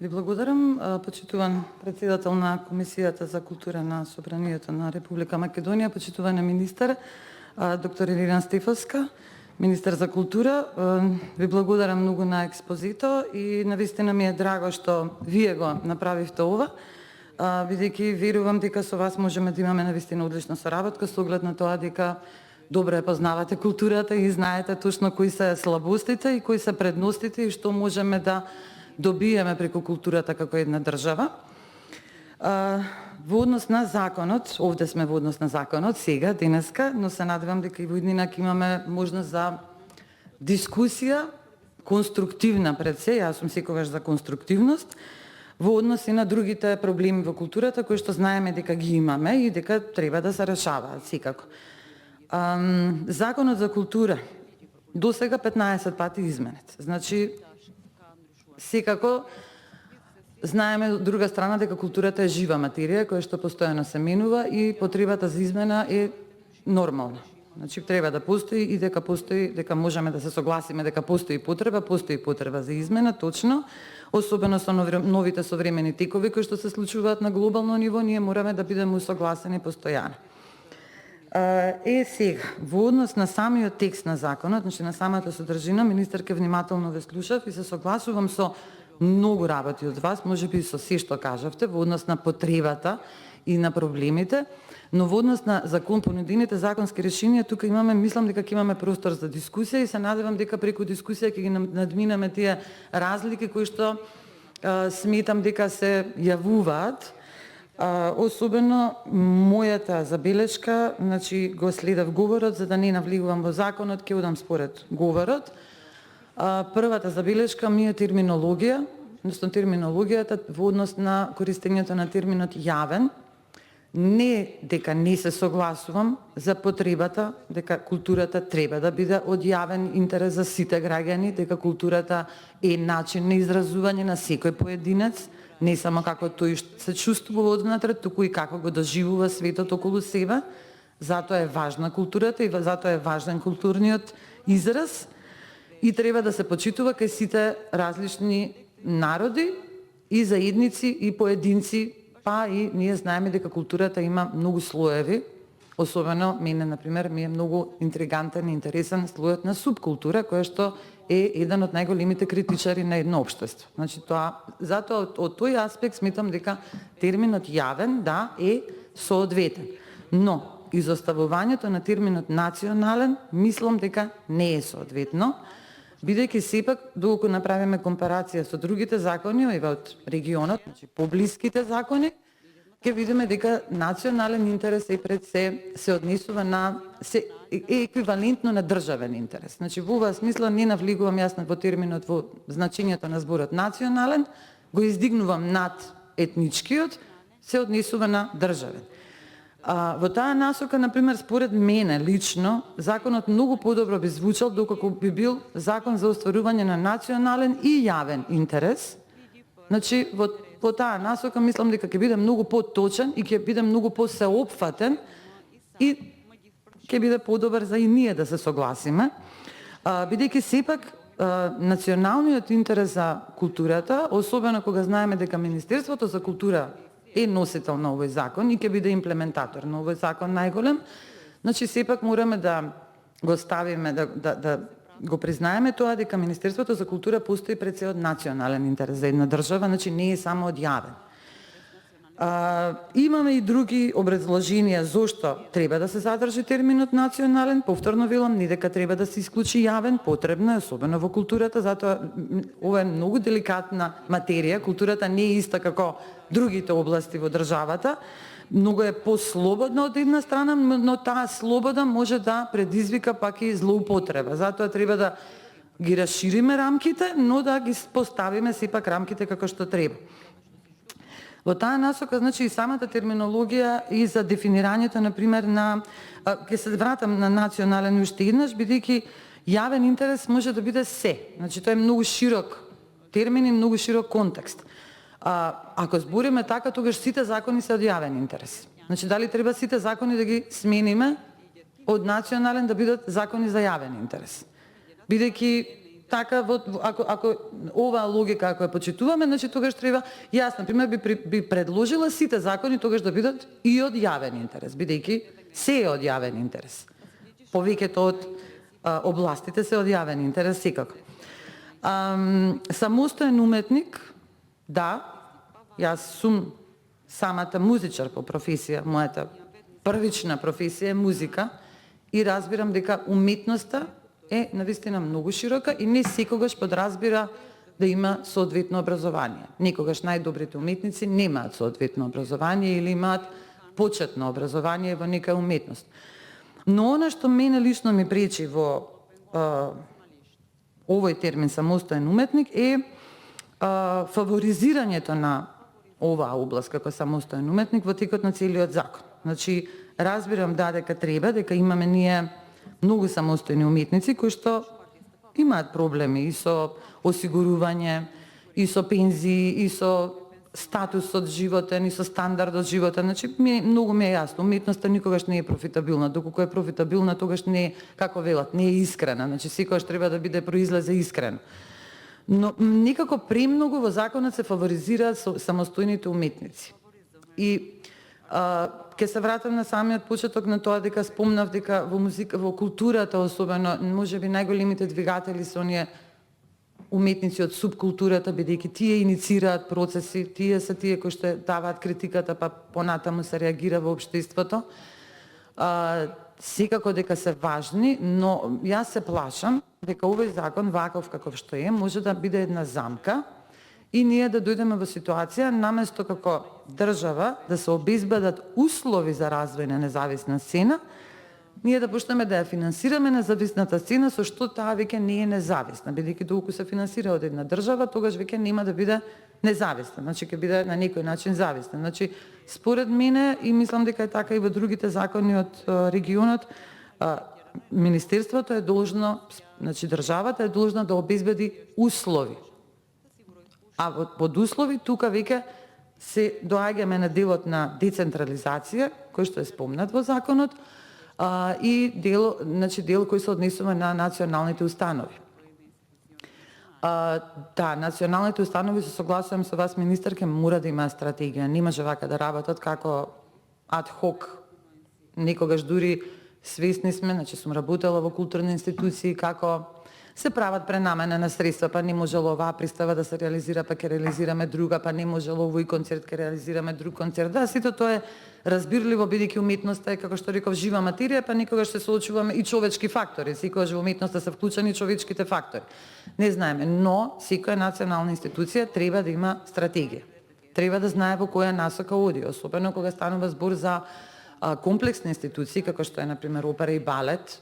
Ви благодарам, почитуван председател на Комисијата за култура на Собранието на Република Македонија, почитувана министар, доктор Ирина Стефовска, министар за култура. Ви благодарам многу на експозито и навистина ми е драго што вие го направивте ова, бидејќи верувам дека со вас можеме да имаме навистина одлична соработка со оглед на тоа дека добро ја познавате културата и знаете точно кои се слабостите и кои се предностите и што можеме да добиеме преку културата како една држава. Во однос на законот, овде сме во однос на законот сега, денеска, но се надевам дека и во иднина ќе имаме можност за дискусија, конструктивна пред се, јас сум секогаш за конструктивност, во однос и на другите проблеми во културата, кои што знаеме дека ги имаме и дека треба да се решаваат секако. Законот за култура до сега 15 пати изменет. Значи, секако знаеме од друга страна дека културата е жива материја која што постојано се менува и потребата за измена е нормална. Значи треба да постои и дека можеме да се согласиме дека постои потреба за измена, точно, особено со новите современи текови кои што се случуваат на глобално ниво, ние мораме да бидеме усогласени постојано. Сега, во однос на самиот текст на законот, значи на самата содржина, министерке внимателно ве слушав и се согласувам со многу работи од вас, можеби и со се што кажавте, во однос на потребата и на проблемите, но во однос на понудените законски решенија, тука имаме, мислам дека ќе имаме простор за дискусија и се надевам дека преку дискусија ќе ги надминеме тие разлики кои што сметам дека се јавуваат. Особено мојата забелешка, значи го следев говорот, за да не навлегувам во законот, ќе одам според говорот. Првата забелешка ми е терминологија, односно терминологијата во однос на користењето на терминот јавен. Не дека не се согласувам за потребата дека културата треба да биде од јавен интерес за сите граѓани, дека културата е начин на изразување на секој поединец, не само како тој се чувствува однатре, туку и како го доживува светот околу себе. Затоа е важна културата и затоа е важен културниот израз и треба да се почитува кај сите различни народи и заедници и поединци, па и ние знаеме дека културата има многу слоеви, особено мене, например, ми е многу интригантен и интересен слојот на субкултура, која што е еден од најголемите критичари на едно општество. Значи затоа од тој аспект сметам дека терминот јавен е соодветен. Но изоставувањето на терминот национален мислам дека не е соодветно, бидејќи сепак доколку направиме компарација со другите закони од регионот, значи поблиските закони, ќе видиме дека национален интерес е пред се однесува на е еквивалентно на државен интерес. Значи во оваа смисла не навлегувам јас во терминот во значењето на зборот национален, го издигнувам над етничкиот, се однесува на државен. Во таа насока, например, според мене лично, законот многу подобро би звучал доколку би бил закон за остварување на национален и јавен интерес. Значи, во таа насока мислам дека ќе биде многу поточен и ќе биде многу посеопфатен и ќе биде подобар за и ние да се согласиме, бидејќи сепак националниот интерес за културата, особено кога знаеме дека Министерството за култура е носител на овој закон и ќе биде имплементатор на овој закон најголем, значи сепак мораме да го ставиме, да го признаеме тоа дека Министерството за култура постои пред се од национален интерес за една држава, значи не е само од јавен. Имаме и други образложенија зошто треба да се задржи терминот национален, повторно велам, не дека треба да се исклучи јавен, потребно е, особено во културата, затоа ова е многу деликатна материја, културата не е иста како другите области во државата, многу е послободна од една страна, но таа слобода може да предизвика пак и злоупотреба. Затоа треба да ги расшириме рамките, но да ги поставиме сепак рамките како што треба. Во таа насока, значи, и самата терминологија и за дефинирањето, например, ќе се вратам на национален уште еднаш, бидејќи јавен интерес може да биде се. Значи, тоа е многу широк термин и многу широк контекст. Ако збориме така, тогаш сите закони се од јавен интерес. Значи, дали треба сите закони да ги смениме од национален да бидат закони за јавен интерес? Бидејќи така ако оваа логика ако ја почитуваме, значи тогаш треба, јас на пример би предложила сите закони тогаш да бидат и од јавен интерес, бидејќи се е од јавен интерес. Повеќето од областите се од јавен интерес секако. Самостоен уметник, да, јас сум самата музичар по професија, мојата првична професија е музика и разбирам дека уметноста е навистина многу широка и не секогаш подразбира да има соодветно образование. Некогаш најдобрите уметници немаат соодветно образование или имаат почетно образование во нека уметност. Но она што мене лично ми пречи во овој термин самостоен уметник е фаворизирањето на оваа област како самостоен уметник во текот на целиот закон. Значи, разбирам дека треба, дека имаме ние многу самостојни уметници кои што имаат проблеми и со осигурување, и со пензии, и со статусот животен, и со стандардот животен. Значи, многу ми е јасно, уметноста никогаш не е профитабилна, доколку е профитабилна, тогаш не е, како велат, не е искрена. Значи, секогаш треба да биде произлезе искрено. Но некако премногу во законот се фаворизираат самостојните уметници. И ќе се вратам на самиот почеток на тоа дека спомнав дека во музика, во културата особено, можеби најголемите двигатели се оние уметници од субкултурата, бидејќи тие инициираат процеси, тие се тие кои што даваат критиката, па понатаму се реагира во општеството. Секако дека се важни, но јас се плашам дека овој закон, ваков каков што е, може да биде една замка и ние да дојдеме во ситуација, наместо како држава да се обезбедат услови за развој на независна сцена, ние да почнеме да ја финансираме независната сцена, со што таа веќе не е независна, бидејќи доколку се финансира од една држава, тогаш веќе нема да биде независна, значи ќе биде на некој начин зависна. Значи, според мене, и мислам дека е така и во другите закони од регионот, Министерството е должно, значи државата е должна да обезбеди услови. А под услови тука веќе се доаѓаме на делот на децентрализација, кој што е спомнат во законот, и дел кој се однесува на националните установи. Да, националните установи, се согласувам со вас, министерке, мора да има стратегија. Не може вака да работат како ад хок. Некогаш дури свесни сме, значи сум работела во културни институции, како се прават пренамена на средства, па не можело оваа представа да се реализира, па ќе реализираме друга, па не можело овој концерт, ќе реализираме друг концерт. Да, сето тоа е разбирливо, бидејќи уметноста е, како што реков, жива материја, па никогаш се соочуваме и човечки фактори. Секогаш во уметноста се вклучени човечките фактори. Не знаеме, но секоја национална институција треба да има стратегија. Треба да знае во која насока оди, особено кога станува збор за комплексни институции, како што е, например, опера и балет,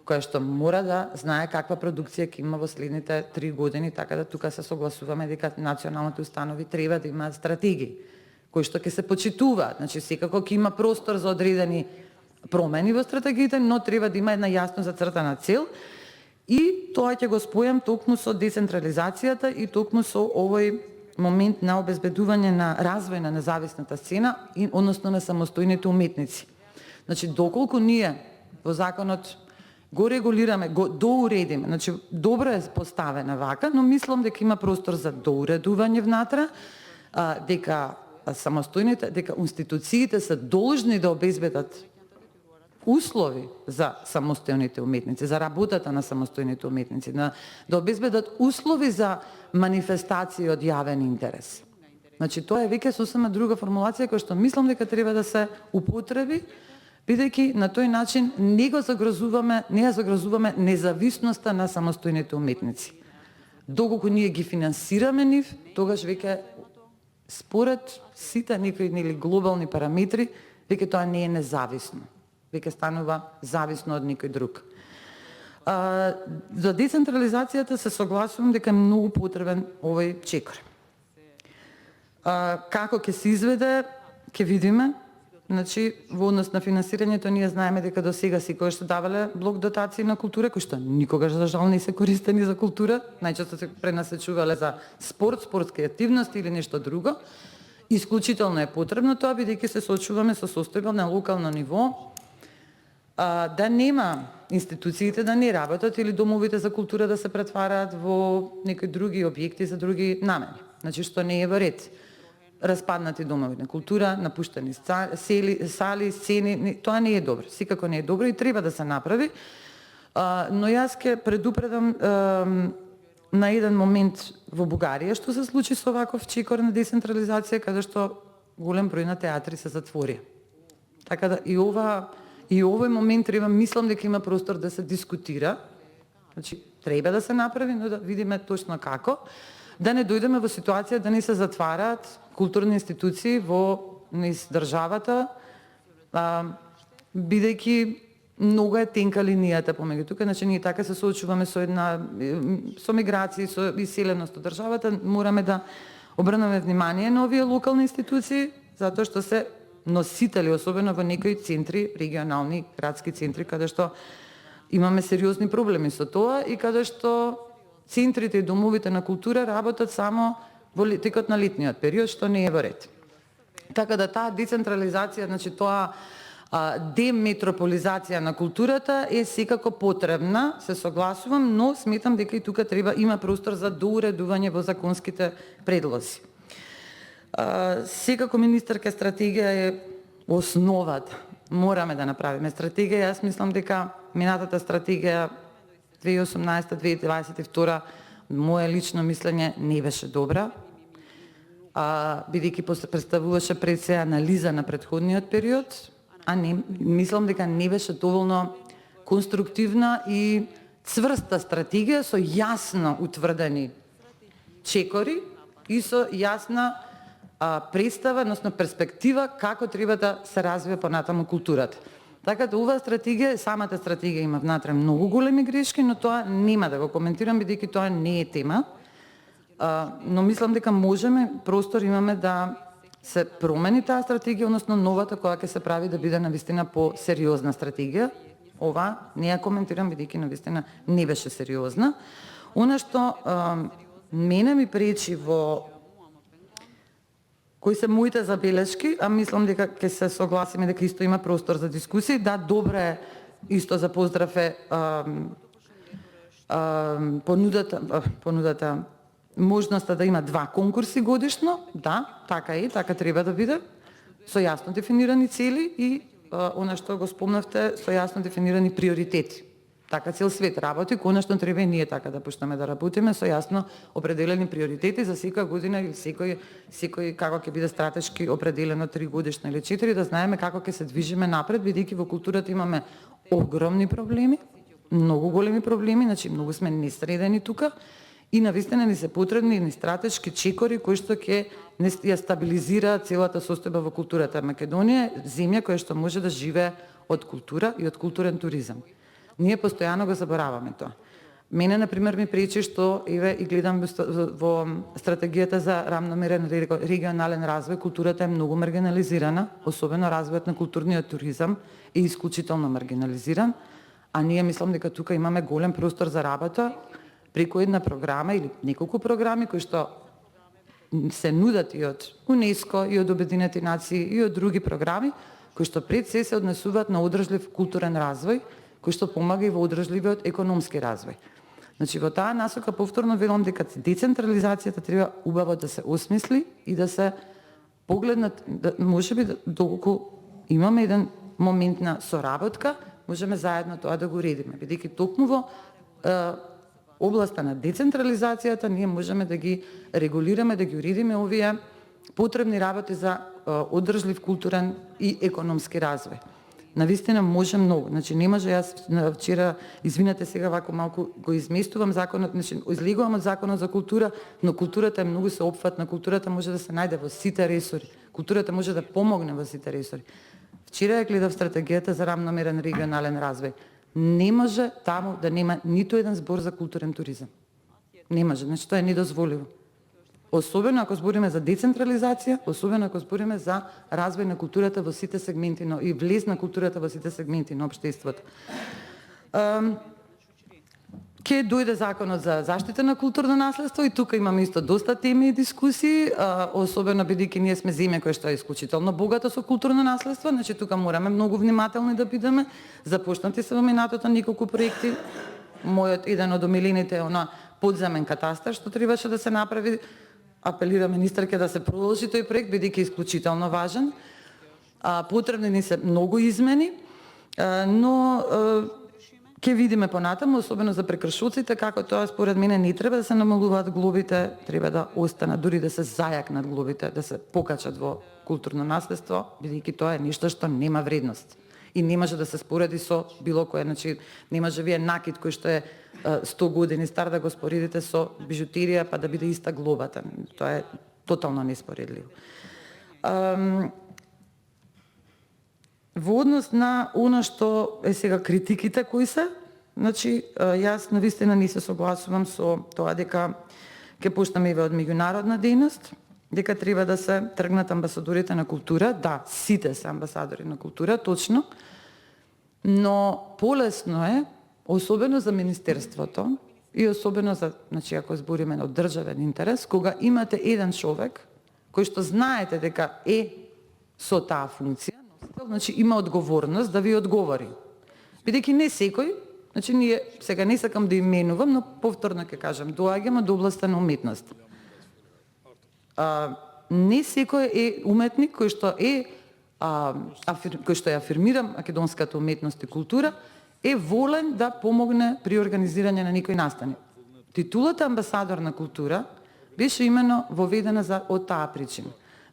која што мора да знае каква продукција ќе има во следните 3 години, така да тука се согласуваме дека националните установи треба да имаат стратегии, кои што ќе се почитуваат. Значи, секако ќе има простор за одредени промени во стратегиите, но треба да има една јасно зацртана цел. И тоа ќе го спојам токму со децентрализацијата и токму со овој момент на обезбедување на развој на независната сцена, односно на самостојните уметници. Значи, доколку ние во законот го регулираме, го доуредиме, значи добро е поставена вака, но мислам дека има простор за доуредување внатре, дека дека институциите се должни да обезбедат услови за самостојните уметници, за работата на самостојните уметници, да обезбедат услови за манифестации од јавен интерес. Значи, тоа е веќе сосема друга формулација која што мислам дека треба да се употреби, бидејќи на тој начин не ја загрозуваме независноста на самостојните уметници. Доколку ние ги финансираме нив, тогаш веќе според сите некои глобални параметри, веќе тоа не е независно. Веќе станува зависно од некој друг. За децентрализацијата се согласувам дека е многу потребен овој чекор. Како ќе се изведе, ќе видиме. Значи, во однос на финансирањето, ние знаеме дека до сега секогаш се давале блок дотации на култура, кои што никогаш, за жал, не се користени за култура. Најчесто се пренасечувале за спорт, спортски активности или нешто друго. Исклучително е потребно тоа, бидејќи се соочуваме со состојба на локално ниво, да нема институциите да не работат или домовите за култура да се претвараат во некои други објекти за други намени. Значи што не е во ред. Распаднати домови на култура, напуштени сали, сцени, тоа не е добро. Секако не е добро и треба да се направи. Но јас ќе предупредам на еден момент во Бугарија што се случи со ваков чекор на децентрализација, каде што голем број на театри се затвори. Така да и овој момент треба, мислам дека има простор да се дискутира. Значи треба да се направи, но да видиме точно како, да не дојдеме во ситуација да не се затвараат културни институции во низ државата, бидејќи многу е тенка линијата помеѓу тука, значи ние така се соочуваме со миграции, со иселеност од државата, мораме да обрнеме внимание на овие локални институции, затоа што се носители, особено во некои центри, регионални, градски центри, каде што имаме сериозни проблеми со тоа и каде што центрите и домовите на култура работат само во текот на летниот период, што не е во ред. Така да таа децентрализација, значи тоа деметрополизација на културата е секако потребна, се согласувам, но сметам дека и тука има простор за доуредување во законските предлози. Секако министерка стратегија е основата. Мораме да направиме стратегија. Јас мислам дека минатата стратегија 2018-2022, мое лично мислење, не беше добра, бидејќи представуваше пред се анализа на претходниот период, не, мислам дека не беше доволно конструктивна и цврста стратегија со јасно утврдени чекори и со јасна представа, односно перспектива како треба да се развива понатаму културата. Така да оваа стратегија, самата стратегија има внатре многу големи грешки, но тоа нема да го коментирам бидејќи тоа не е тема. Но мислам дека можеме, простор имаме да се промени таа стратегија, односно новата која ќе се прави да биде навистина по-сериозна стратегија. Ова не ја коментирам бидејќи навистина не беше сериозна. Она што мене ми пречи во кои се моите забелешки, мислам дека ќе се согласиме дека исто има простор за дискусии. Да, добро е, исто за поздрав е понудата можноста да има 2 конкурси годишно. Да, така е, така треба да биде, со јасно дефинирани цели и она што го спомнавте, со јасно дефинирани приоритети. Така цел свет работи, конечно треба и ние така да почнеме да работиме со јасно определени приоритети за секоја година или секој како ќе биде стратешки определено 3 годишно или 4, да знаеме како ќе се движиме напред, бидејќи во културата имаме огромни проблеми, многу големи проблеми, значи многу сме несредени тука и навистина ни се потребни ни стратешки чекори кои што ќе ја стабилизира целата состојба во културата. Македонија е земја која што може да живее од култура и од културен туризам. Ние постојано го забораваме тоа. Мене, например, ми пречи што, еве, и гледам во стратегијата за рамномерен регионален развој, културата е многу маргинализирана, особено развојот на културниот туризам е исклучително маргинализиран, а ние мислам дека тука имаме голем простор за работа преку една програма или неколку програми кои што се нудат и од УНЕСКО, и од Обединети нации, и од други програми, кои што пред се однесуваат на одржлив културен развој, кој што помага и во одржливиот економски развој. Значи, во таа насока повторно велам дека децентрализацијата треба убаво да се осмисли и да се погледнат, можеби доколку имаме еден момент на соработка, можеме заедно тоа да го уредиме, бидејќи токму во областа на децентрализацијата ние можеме да ги регулираме, да ги уредиме овие потребни работи за одржлив културен и економски развој. Навистина може многу. Значи не може, јас вчера, извинете сега вако малку го изместувам законот, значи излегувам од законот за култура, но културата е многу сеопфатна, културата може да се најде во сите ресори. Културата може да помогне во сите ресори. Вчера ја гледав стратегијата за рамномерен регионален развој. Не може таму да нема ниту еден збор за културен туризам. Не може, значи тоа е недозволиво. Особено ако збориме за децентрализација, особено ако збориме за развој на културата во сите сегменти и влез на културата во сите сегменти на општеството. Ке дојде законот за заштита на културно наследство и тука имаме исто доста теми и дискусии, особено бидејќи ние сме земја која што е исклучително богата со културно наследство, значи тука мораме многу внимателни да бидеме. Започнати се во минатото неколку проекти. Мојот еден од омилените е она подземен катастар што требаше да се направи. Апелира министерке да се продолжи тој проект бидејќи е исклучително важен. Потребни ни се многу измени, но ќе видиме понатаму, особено за прекршоците, како тоа според мене не треба да се намалуваат глобите, треба да останат, дури да се зајакнат глобите, да се покачат во културно наследство, бидејќи тоа е нешто што нема вредност и не може да се спореди со било кое, значи не може вие накид кој што е 100 години стар да го споредите со бижутерија па да биде иста глобата. Тоа е тотално неспоредливо. Во однос на она што е сега критиките кои се, значи јас навистина не се согласувам со тоа дека ќе почнеме и од меѓународна дејност, дека треба да се тргнат амбасадорите на култура. Да, сите се амбасадори на култура, точно, но полесно е, особено за министерството и особено за, значи ако збориме од државен интерес, кога имате еден човек кој што знаете дека е со таа функција, значи има одговорност да ви одговори. Бидејќи не секој, значи ние сега не сакам да именувам, но повторно ќе кажам, доаѓаме до областа на уметност. Не секој е уметник кој што ја афирмира македонската уметност и култура, е волен да помогне при организирање на некои настани. Титулата амбасадор на култура беше именно воведена од таа причина.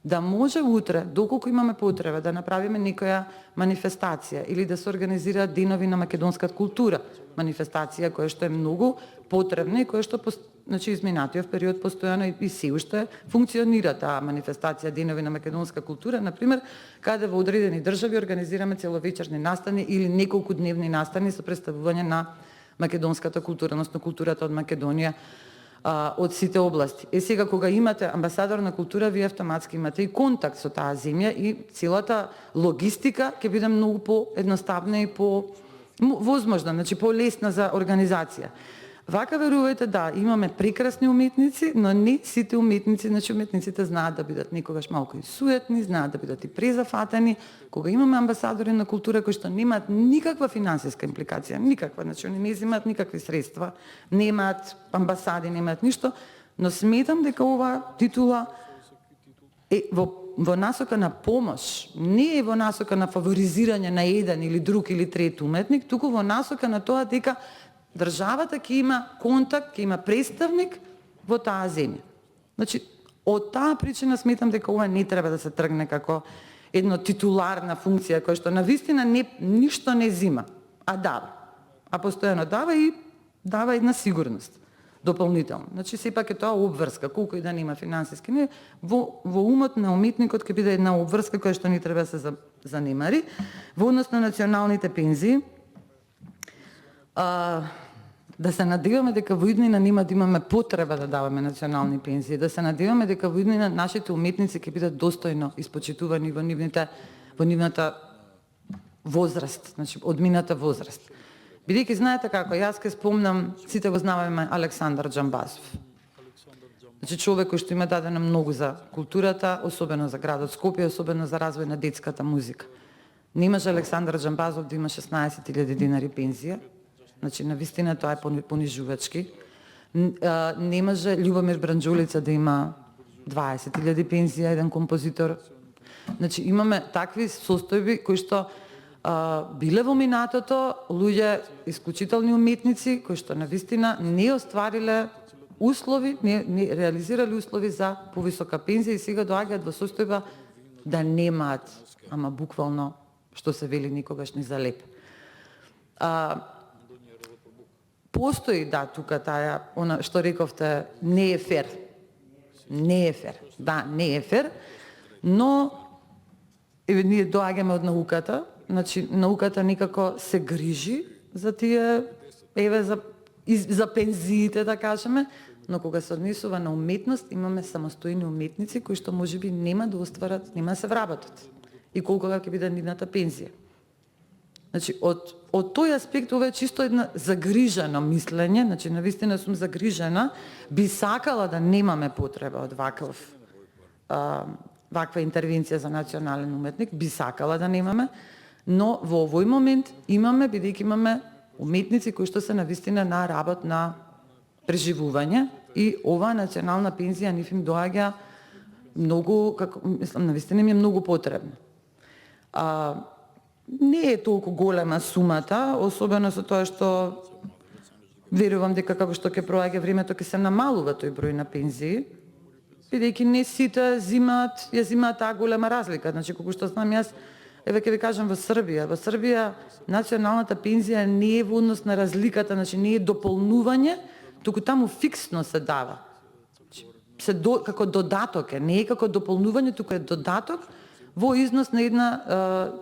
Да може утре, доколку имаме потреба да направиме некоја манифестација или да се организираат денови на македонската култура, манифестација која што е многу потребна и која што значи изминатиот период постојано и се уште функционира таа манифестација денови на македонска култура, например, каде во одредени држави организираме целовечерни настани или неколку дневни настани со представување на македонската култура, односно културата од Македонија, од сите области. Сега кога имате амбасадор на култура, вие автоматски имате и контакт со таа земја и целата логистика ќе биде многу поедноставна и возможна, значи полесна за организација. Вака верувајте, да, имаме прекрасни уметници, но не сите уметници, значи уметниците знаат да бидат некогаш малку и суетни, знаат да бидат и презафатени. Кога имаме амбасадори на култура кои што немаат никаква финансиска импликација, никаква, значи они не земаат никакви средства, немаат амбасади, немаат ништо, но сметам дека ова титула е во насока на помош, не е во насока на фаворизирање на еден или друг или трет уметник, туку во насока на тоа дека државата ќе има контакт, ќе има представник во таа земја. Значи, од таа причина сметам дека ова не треба да се тргне како една титуларна функција која што навистина ништо не зима, а дава. А постојано дава и дава една сигурност дополнително. Значи, сепак е тоа обврска, колку и да нема финансиски, не, во умот на уметникот ќе биде една обврска која што не треба да се занемари. Во однос на националните пензии, да се надеваме дека во иднина нема да имаме потреба да даваме национални пензии, да се надеваме дека во иднина нашите уметници ќе бидат достојно испочитувани во нивната возраст, значи одмината возраст. Бидејќи знаете како, јас ке спомнам, сите го знаваме Александар Џамбазов. Значи човек кој што има дадено многу за културата, особено за градот Скопје, особено за развој на детската музика. Не имаше Александар Џамбазов да има 16.000 динари пензија. Значи, навистина тоа е понижувачки. Не може Љубомир Бранџулица да има 20.000 пензија, еден композитор. Значи, имаме такви состојби кои што биле во минатото, луѓе, исклучителни уметници, кои што навистина не оствариле услови, не реализирали услови за повисока пензија и сега доаѓаат во состојба да немаат, ама буквално, што се вели, никогаш не залеп. Постои, да, тука таа, она што рековте, не е фер. Не е фер. Да, не е фер, но ние доаѓаме од науката, значи науката некако се грижи за тие, за пензиите, да кажеме, но кога се однесува на уметност, имаме самостојни уметници кои што можеби нема да остварат, нема да се вработат. И колку ќе биде нивната пензија. Значи, од тој аспект, ова е чисто една загрижено мислење, значи, навистина сум загрижена, би сакала да немаме потреба од ваква интервенција за национален уметник, би сакала да немаме, но во овој момент имаме, бидејќи имаме уметници кои што се навистина на работ на преживување и оваа национална пензија нив им доаѓа многу, мислам, навистина ми е многу потребна. Не е толку голема сумата, особено со тоа што верувам дека како што ќе проаѓа времето ќе се намалува тој број на пензии, бидејќи не сите ја зимаат таа голема разлика. Значи, колку што знам јас, еве ќе ви кажам во Србија националната пензија не е во однос на разликата, значи не е дополнување, туку таму фиксно се дава. Како додаток е, не е како дополнување, туку е додаток во износ на една,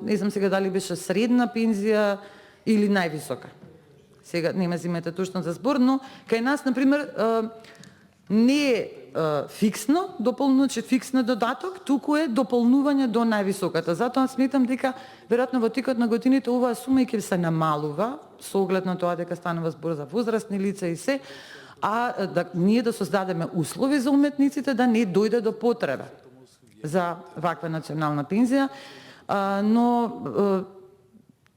не знам сега дали беше средна пензија или највисока. Сега не ме земете точно за збор, но кај нас, например, не е фиксно, фиксно додаток, туку е дополнување до највисоката. Затоа сметам дека веројатно во текот на годините оваа сума ќе се намалува, со оглед на тоа дека станува збор за возрастни лица и се, ние да создадеме услови за уметниците да не дојде до потреба за ваква национална пензија, но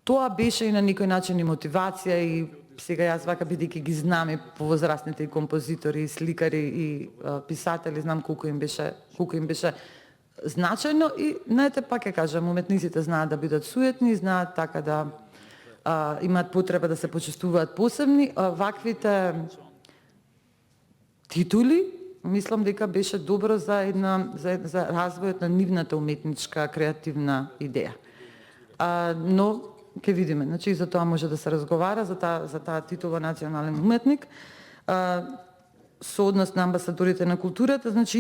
тоа беше и на некој начин и мотивација и сега јас вака бидејќи ги знам и повозрастните и композитори, и сликари и писатели, знам колку им беше значајно и знаете, пак ќе кажам, уметниците знаат да бидат суетни, знаат така да имаат потреба да се почувствуваат посебни, ваквите титули мислам дека беше добро за развојот на нивната уметничка креативна идеја. Но ќе видиме, значи и за тоа може да се разговара за таа титула национален уметник. Со однос на амбасадорите на културата, значи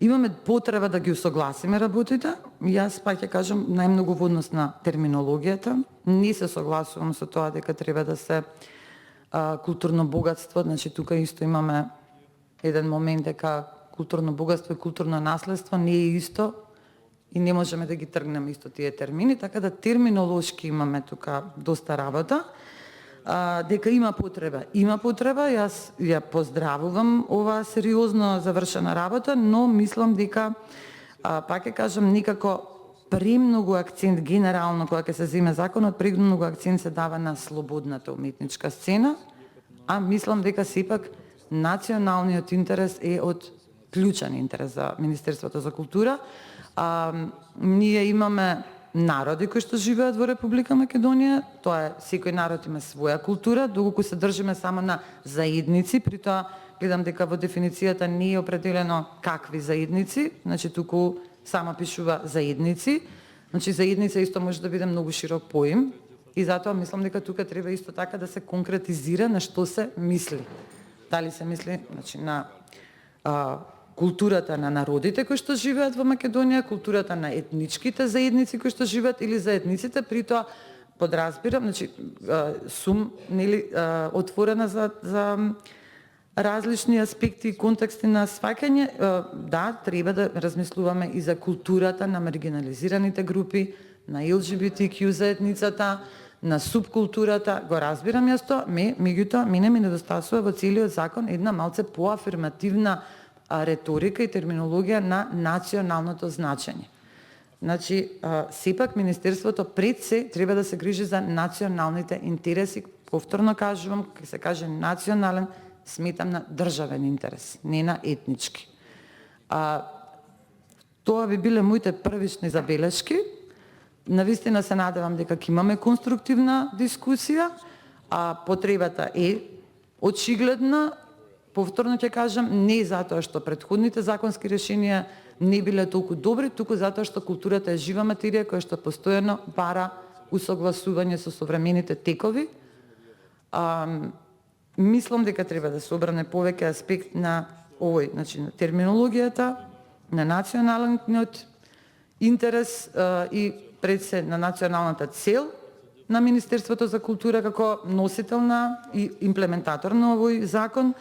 имаме потреба да ги усогласиме работите. Јас пак ќе кажам најмногу во однос на терминологијата. Не се согласувам со тоа дека треба да се културно богатство, значи тука исто имаме еден момент дека културно богатство и културно наследство не е исто и не можеме да ги тргнеме исто тие термини, така да терминолошки имаме тука доста работа. Дека има потреба, јас ја поздравувам оваа сериозно завршена работа, но мислам дека, пак ќе кажам, некако премногу акцент генерално кога ќе се земе законот, премногу акцент се дава на слободната уметничка сцена, а мислам дека сепак националниот интерес е од клучен интерес за Министерството за култура. Ние имаме народи кои што живеат во Република Македонија, тоа е секој народ има своја култура, доколку се држиме само на заедници, при тоа гледам дека во дефиницијата не е определено какви заедници, значи туку само пишува заедници, значи заедница исто може да биде многу широк поим и затоа мислам дека тука треба исто така да се конкретизира на што се мисли. Дали се мисли, значи на културата на народите кои што живеат во Македонија, културата на етничките заедници кои што живеат или заедниците, при тоа подразбирам, значи сум отворена за различни аспекти и контексти на сваќање. Да, треба да размислуваме и за културата на маргинализираните групи, на ЛГБТQ заедницата, на субкултурата, го разбирам јас тоа, меѓутоа мене ми недостасува во целиот закон една малце поафирмативна реторика и терминологија на националното значење. Значи, сепак Министерството пред се треба да се грижи за националните интереси. Повторно кажувам, кога се каже национален, сметам на државен интерес, не на етнички. Тоа би биле моите првични забелешки. Навистина се надевам дека ќе имаме конструктивна дискусија, а потребата е очигледна. Повторно ќе кажам, не затоа што претходните законски решенија не биле толку добри, туку затоа што културата е жива материја која што постојано бара усогласување со современите текови. Мислам дека треба да се обране повеќе аспект на овој, значи на терминологијата, на националниот интерес и пред се на националната цел на Министерството за култура како носител на и имплементатор на овој закон.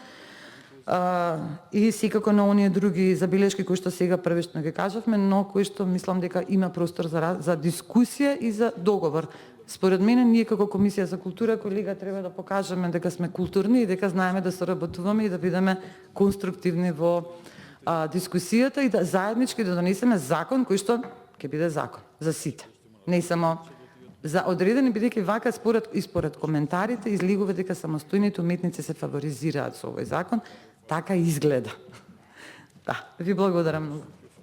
и секако на оние други забелешки кои што сега првично ги кажавме, но кои што мислам дека има простор за дискусија и за договор. Според мене, ние како Комисија за култура, колега, треба да покажеме дека сме културни и дека знаеме да соработуваме и да бидеме конструктивни во дискусијата и да заеднички да донесеме закон кој што ќе биде закон за сите. Не само за одредени, бидејќи вака според коментарите излигува дека самостојните уметници се фаворизираат со овој закон, така изгледа. Да, ви благодарам многу.